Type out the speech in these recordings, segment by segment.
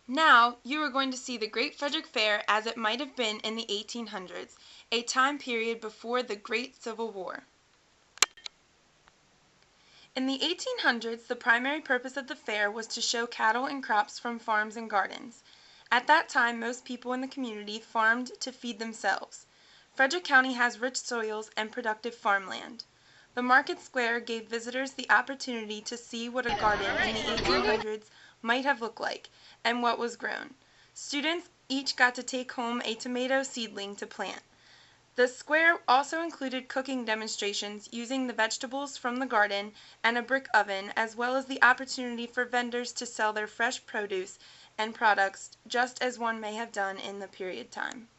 Now, you are going to see the Great Frederick Fair as it might have been in the 1800s, a time period before the Great Civil War. In the 1800s, the primary purpose of the fair was to show cattle and crops from farms and gardens. At that time, most people in the community farmed to feed themselves. Frederick County has rich soils and productive farmland. The market square gave visitors the opportunity to see what a garden in the 1800s might have looked like and what was grown. Students each got to take home a tomato seedling to plant. The square also included cooking demonstrations using the vegetables from the garden and a brick oven, as well as the opportunity for vendors to sell their fresh produce and products just as one may have done in the period time.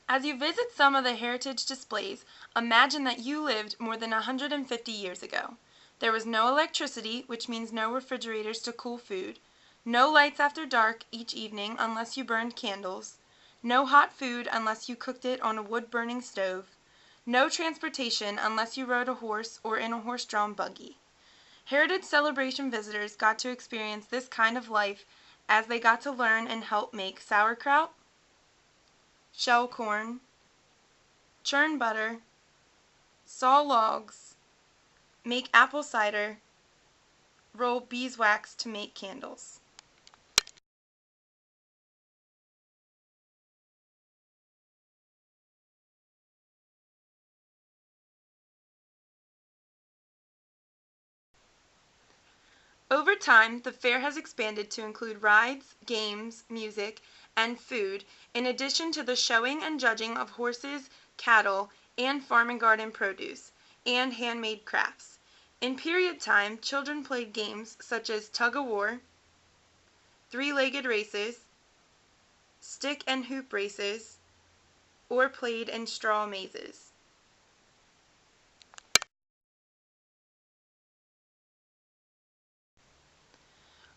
As you visit some of the heritage displays, imagine that you lived more than 150 years ago. There was no electricity, which means no refrigerators to cool food, no lights after dark each evening unless you burned candles, no hot food unless you cooked it on a wood-burning stove, no transportation unless you rode a horse or in a horse-drawn buggy. Heritage Celebration visitors got to experience this kind of life as they got to learn and help make sauerkraut, shell corn, churn butter, saw logs, make apple cider, roll beeswax to make candles. Over time, the fair has expanded to include rides, games, music, and food, in addition to the showing and judging of horses, cattle, and farm and garden produce, and handmade crafts. In period time, children played games such as tug-of-war, three-legged races, stick and hoop races, or played in straw mazes.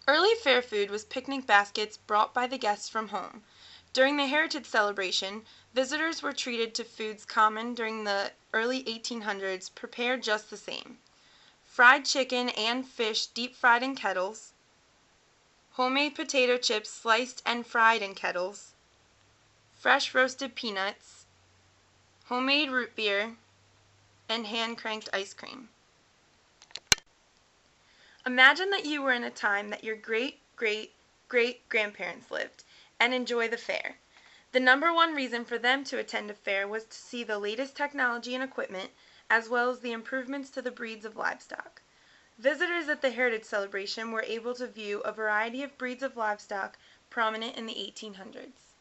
Early fair food was picnic baskets brought by the guests from home. During the Heritage Celebration, visitors were treated to foods common during the early 1800s prepared just the same. Fried chicken and fish deep-fried in kettles, homemade potato chips sliced and fried in kettles, fresh roasted peanuts, homemade root beer, and hand-cranked ice cream. Imagine that you were in a time that your great-great-great-grandparents lived and enjoy the fair. The number one reason for them to attend a fair was to see the latest technology and equipment, as well as the improvements to the breeds of livestock. Visitors at the Heritage Celebration were able to view a variety of breeds of livestock prominent in the 1800s.